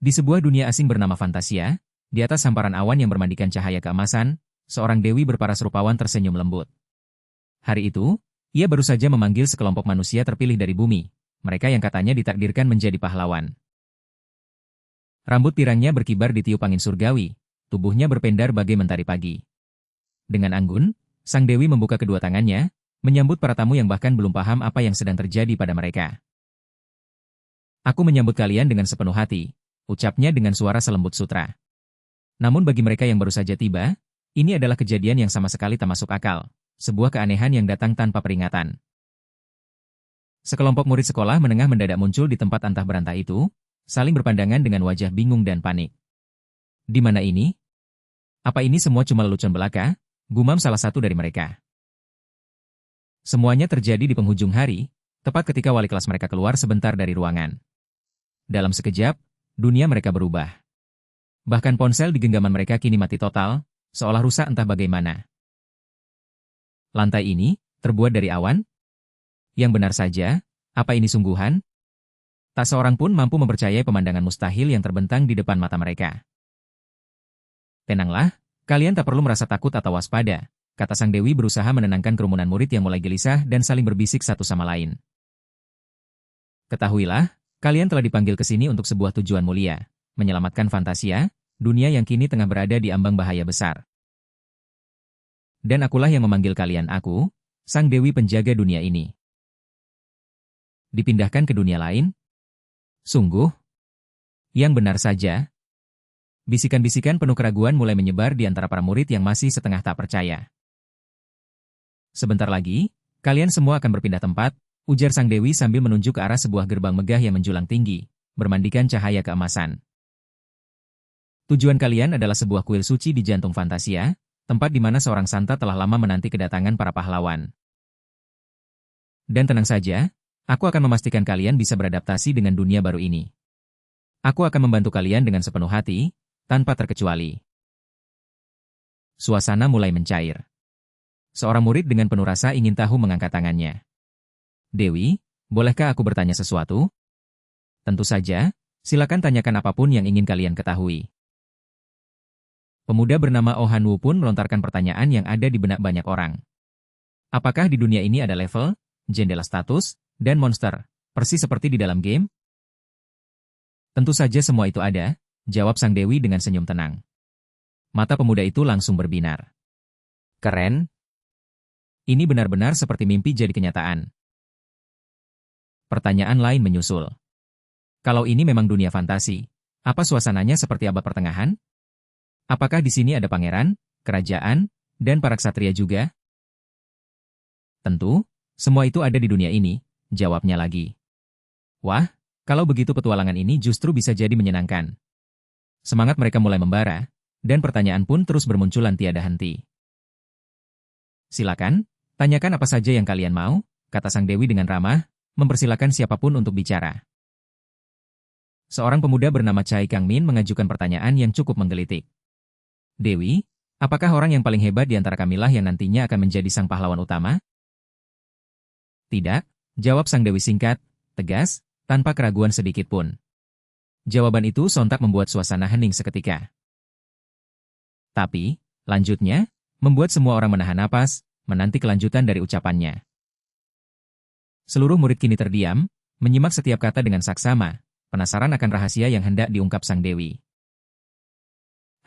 Di sebuah dunia asing bernama Fantasia, di atas hamparan awan yang bermandikan cahaya keemasan, seorang dewi berparas rupawan tersenyum lembut. Hari itu, ia baru saja memanggil sekelompok manusia terpilih dari bumi, mereka yang katanya ditakdirkan menjadi pahlawan. Rambut pirangnya berkibar di tiup angin surgawi, tubuhnya berpendar bagai mentari pagi. Dengan anggun, sang dewi membuka kedua tangannya, menyambut para tamu yang bahkan belum paham apa yang sedang terjadi pada mereka. Aku menyambut kalian dengan sepenuh hati, ucapnya dengan suara selembut sutra. Namun bagi mereka yang baru saja tiba, ini adalah kejadian yang sama sekali tak masuk akal, sebuah keanehan yang datang tanpa peringatan. Sekelompok murid sekolah menengah mendadak muncul di tempat antah berantah itu, saling berpandangan dengan wajah bingung dan panik. Di mana ini? Apa ini semua cuma lelucon belaka? Gumam salah satu dari mereka. Semuanya terjadi di penghujung hari, tepat ketika wali kelas mereka keluar sebentar dari ruangan. Dalam sekejap, dunia mereka berubah. Bahkan ponsel di genggaman mereka kini mati total, seolah rusak entah bagaimana. Lantai ini, terbuat dari awan? Yang benar saja, apa ini sungguhan? Tak seorang pun mampu mempercayai pemandangan mustahil yang terbentang di depan mata mereka. Tenanglah, kalian tak perlu merasa takut atau waspada, kata sang dewi berusaha menenangkan kerumunan murid yang mulai gelisah dan saling berbisik satu sama lain. Ketahuilah, kalian telah dipanggil ke sini untuk sebuah tujuan mulia, menyelamatkan Fantasia, dunia yang kini tengah berada di ambang bahaya besar. Dan akulah yang memanggil kalian, aku, sang dewi penjaga dunia ini. Dipindahkan ke dunia lain? Sungguh? Yang benar saja. Bisikan-bisikan penuh keraguan mulai menyebar di antara para murid yang masih setengah tak percaya. Sebentar lagi, kalian semua akan berpindah tempat, ujar sang dewi sambil menunjuk ke arah sebuah gerbang megah yang menjulang tinggi, bermandikan cahaya keemasan. Tujuan kalian adalah sebuah kuil suci di jantung Fantasia, tempat di mana seorang santa telah lama menanti kedatangan para pahlawan. Dan tenang saja, aku akan memastikan kalian bisa beradaptasi dengan dunia baru ini. Aku akan membantu kalian dengan sepenuh hati, tanpa terkecuali. Suasana mulai mencair. Seorang murid dengan penuh rasa ingin tahu mengangkat tangannya. Dewi, bolehkah aku bertanya sesuatu? Tentu saja, silakan tanyakan apapun yang ingin kalian ketahui. Pemuda bernama Oh Han Woo pun melontarkan pertanyaan yang ada di benak banyak orang. Apakah di dunia ini ada level, jendela status, dan monster, persis seperti di dalam game? Tentu saja semua itu ada, jawab sang dewi dengan senyum tenang. Mata pemuda itu langsung berbinar. Keren. Ini benar-benar seperti mimpi jadi kenyataan. Pertanyaan lain menyusul. Kalau ini memang dunia fantasi, apa suasananya seperti abad pertengahan? Apakah di sini ada pangeran, kerajaan, dan para ksatria juga? Tentu, semua itu ada di dunia ini, jawabnya lagi. Wah, kalau begitu petualangan ini justru bisa jadi menyenangkan. Semangat mereka mulai membara, dan pertanyaan pun terus bermunculan tiada henti. Silakan, tanyakan apa saja yang kalian mau, kata sang dewi dengan ramah, mempersilakan siapapun untuk bicara. Seorang pemuda bernama Chai Kang Min mengajukan pertanyaan yang cukup menggelitik. Dewi, apakah orang yang paling hebat di antara kamilah yang nantinya akan menjadi sang pahlawan utama? Tidak, jawab sang dewi singkat, tegas, tanpa keraguan sedikit pun. Jawaban itu sontak membuat suasana hening seketika. Tapi, lanjutnya, membuat semua orang menahan napas, menanti kelanjutan dari ucapannya. Seluruh murid kini terdiam, menyimak setiap kata dengan saksama, penasaran akan rahasia yang hendak diungkap sang dewi.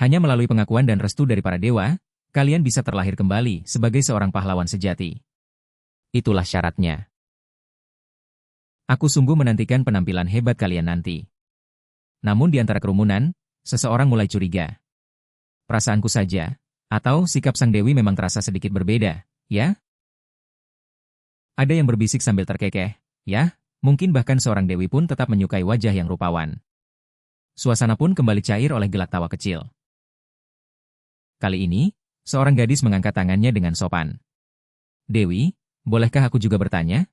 Hanya melalui pengakuan dan restu dari para dewa, kalian bisa terlahir kembali sebagai seorang pahlawan sejati. Itulah syaratnya. Aku sungguh menantikan penampilan hebat kalian nanti. Namun di antara kerumunan, seseorang mulai curiga. Perasaanku saja, atau sikap sang dewi memang terasa sedikit berbeda, ya? Ada yang berbisik sambil terkekeh, ya, mungkin bahkan seorang dewi pun tetap menyukai wajah yang rupawan. Suasana pun kembali cair oleh gelak tawa kecil. Kali ini, seorang gadis mengangkat tangannya dengan sopan. Dewi, bolehkah aku juga bertanya?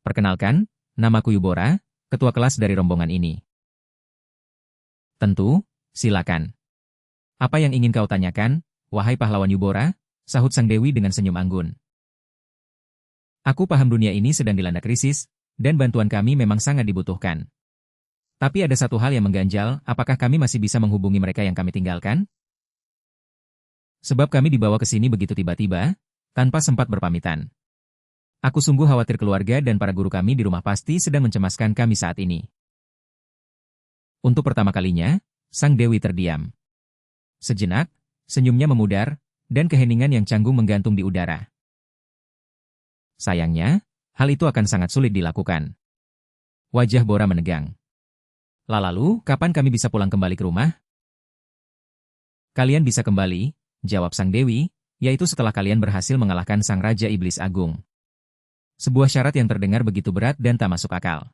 Perkenalkan, namaku Yubora, ketua kelas dari rombongan ini. Tentu, silakan. Apa yang ingin kau tanyakan, wahai pahlawan Yubora? Sahut sang dewi dengan senyum anggun. Aku paham dunia ini sedang dilanda krisis, dan bantuan kami memang sangat dibutuhkan. Tapi ada satu hal yang mengganjal, apakah kami masih bisa menghubungi mereka yang kami tinggalkan? Sebab kami dibawa ke sini begitu tiba-tiba, tanpa sempat berpamitan. Aku sungguh khawatir keluarga dan para guru kami di rumah pasti sedang mencemaskan kami saat ini. Untuk pertama kalinya, Sang Dewi terdiam. Sejenak, senyumnya memudar, dan keheningan yang canggung menggantung di udara. Sayangnya, hal itu akan sangat sulit dilakukan. Wajah Bora menegang. Lalu, kapan kami bisa pulang kembali ke rumah? Kalian bisa kembali, jawab Sang Dewi, yaitu setelah kalian berhasil mengalahkan Sang Raja Iblis Agung. Sebuah syarat yang terdengar begitu berat dan tak masuk akal.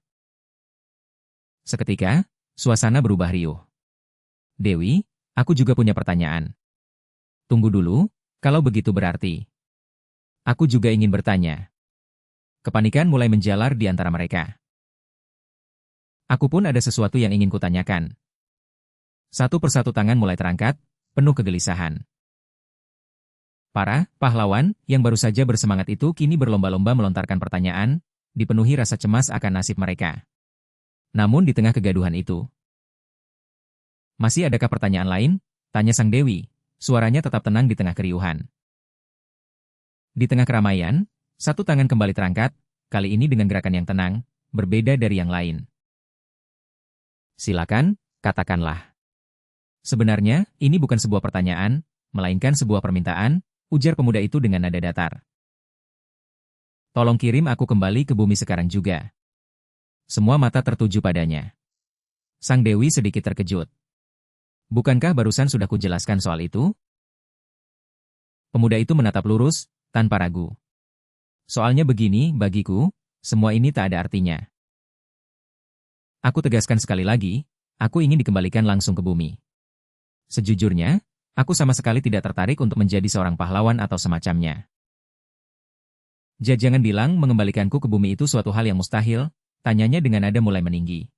Seketika, suasana berubah riuh. Dewi, aku juga punya pertanyaan. Tunggu dulu, kalau begitu berarti. Aku juga ingin bertanya. Kepanikan mulai menjalar di antara mereka. Aku pun ada sesuatu yang ingin kutanyakan. Satu persatu tangan mulai terangkat, penuh kegelisahan. Para pahlawan yang baru saja bersemangat itu kini berlomba-lomba melontarkan pertanyaan, dipenuhi rasa cemas akan nasib mereka. Namun di tengah kegaduhan itu, masih adakah pertanyaan lain? Tanya Sang Dewi, suaranya tetap tenang di tengah keriuhan. Di tengah keramaian, satu tangan kembali terangkat, kali ini dengan gerakan yang tenang, berbeda dari yang lain. Silakan, katakanlah. Sebenarnya, ini bukan sebuah pertanyaan, melainkan sebuah permintaan, ujar pemuda itu dengan nada datar. Tolong kirim aku kembali ke bumi sekarang juga. Semua mata tertuju padanya. Sang Dewi sedikit terkejut. Bukankah barusan sudah kujelaskan soal itu? Pemuda itu menatap lurus, tanpa ragu. Soalnya begini, bagiku, semua ini tak ada artinya. Aku tegaskan sekali lagi, aku ingin dikembalikan langsung ke bumi. Sejujurnya, aku sama sekali tidak tertarik untuk menjadi seorang pahlawan atau semacamnya. Jangan bilang mengembalikanku ke bumi itu suatu hal yang mustahil, tanyanya dengan nada mulai meninggi.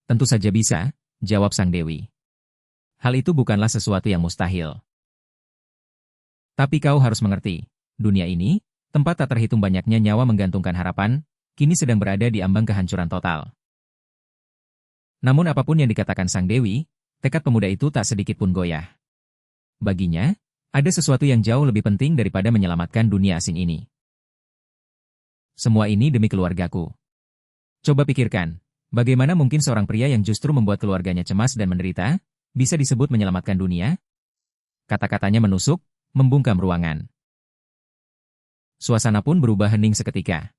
Tentu saja bisa, jawab Sang Dewi. Hal itu bukanlah sesuatu yang mustahil. Tapi kau harus mengerti, dunia ini, tempat tak terhitung banyaknya nyawa menggantungkan harapan, kini sedang berada di ambang kehancuran total. Namun apapun yang dikatakan Sang Dewi, tekad pemuda itu tak sedikit pun goyah. Baginya, ada sesuatu yang jauh lebih penting daripada menyelamatkan dunia asing ini. Semua ini demi keluargaku. Coba pikirkan, bagaimana mungkin seorang pria yang justru membuat keluarganya cemas dan menderita, bisa disebut menyelamatkan dunia? Kata-katanya menusuk, membungkam ruangan. Suasana pun berubah hening seketika.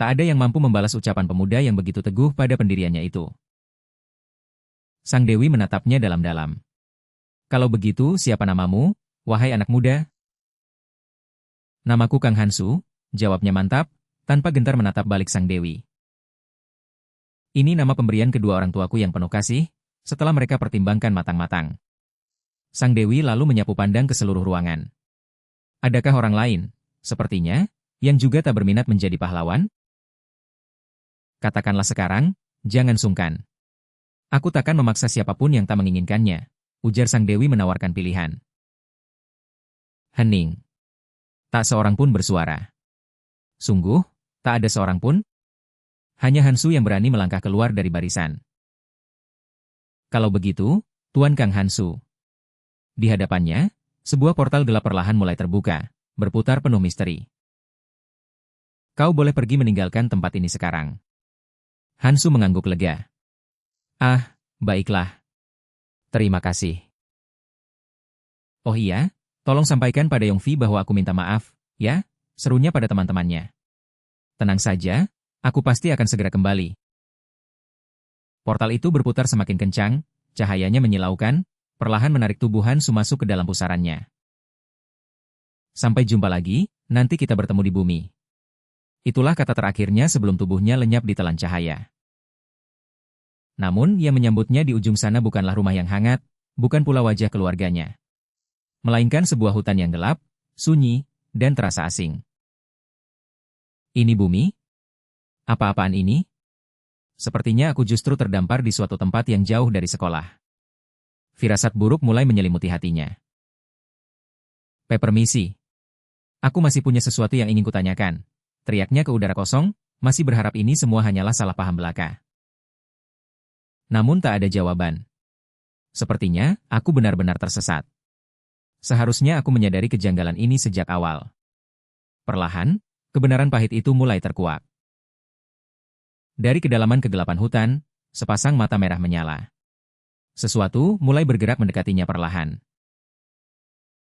Tak ada yang mampu membalas ucapan pemuda yang begitu teguh pada pendiriannya itu. Sang Dewi menatapnya dalam-dalam. Kalau begitu, siapa namamu, wahai anak muda? Namaku Kang Hansu, jawabnya mantap, tanpa gentar menatap balik Sang Dewi. Ini nama pemberian kedua orang tuaku yang penuh kasih, setelah mereka pertimbangkan matang-matang. Sang Dewi lalu menyapu pandang ke seluruh ruangan. Adakah orang lain, sepertinya, yang juga tak berminat menjadi pahlawan? Katakanlah sekarang, jangan sungkan. Aku takkan memaksa siapapun yang tak menginginkannya, ujar Sang Dewi menawarkan pilihan. Hening. Tak seorang pun bersuara. Sungguh, tak ada seorang pun? Hanya Hansu yang berani melangkah keluar dari barisan. Kalau begitu, Tuan Kang Hansu. Di hadapannya, sebuah portal gelap perlahan mulai terbuka, berputar penuh misteri. Kau boleh pergi meninggalkan tempat ini sekarang. Hansu mengangguk lega. Ah, baiklah. Terima kasih. Oh iya, tolong sampaikan pada Yongvi bahwa aku minta maaf, ya, serunya pada teman-temannya. Tenang saja, aku pasti akan segera kembali. Portal itu berputar semakin kencang, cahayanya menyilaukan, perlahan menarik tubuh Hansu masuk ke dalam pusarannya. Sampai jumpa lagi, nanti kita bertemu di bumi. Itulah kata terakhirnya sebelum tubuhnya lenyap di telan cahaya. Namun, yang menyambutnya di ujung sana bukanlah rumah yang hangat, bukan pula wajah keluarganya. Melainkan sebuah hutan yang gelap, sunyi, dan terasa asing. Ini bumi? Apa-apaan ini? Sepertinya aku justru terdampar di suatu tempat yang jauh dari sekolah. Firasat buruk mulai menyelimuti hatinya. Permisi. Aku masih punya sesuatu yang ingin kutanyakan. Teriaknya ke udara kosong, masih berharap ini semua hanyalah salah paham belaka. Namun tak ada jawaban. Sepertinya, aku benar-benar tersesat. Seharusnya aku menyadari kejanggalan ini sejak awal. Perlahan, kebenaran pahit itu mulai terkuak. Dari kedalaman kegelapan hutan, sepasang mata merah menyala. Sesuatu mulai bergerak mendekatinya perlahan.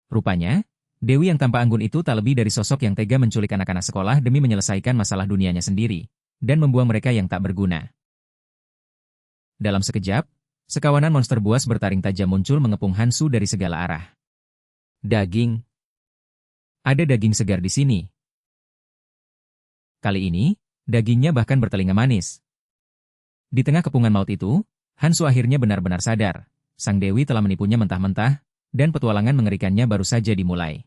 Rupanya, Dewi yang tampak anggun itu tak lebih dari sosok yang tega menculik anak-anak sekolah demi menyelesaikan masalah dunianya sendiri, dan membuang mereka yang tak berguna. Dalam sekejap, sekawanan monster buas bertaring tajam muncul mengepung Hansu dari segala arah. Daging. Ada daging segar di sini. Kali ini, dagingnya bahkan bertelinga manis. Di tengah kepungan maut itu, Hansu akhirnya benar-benar sadar. Sang Dewi telah menipunya mentah-mentah, dan petualangan mengerikannya baru saja dimulai.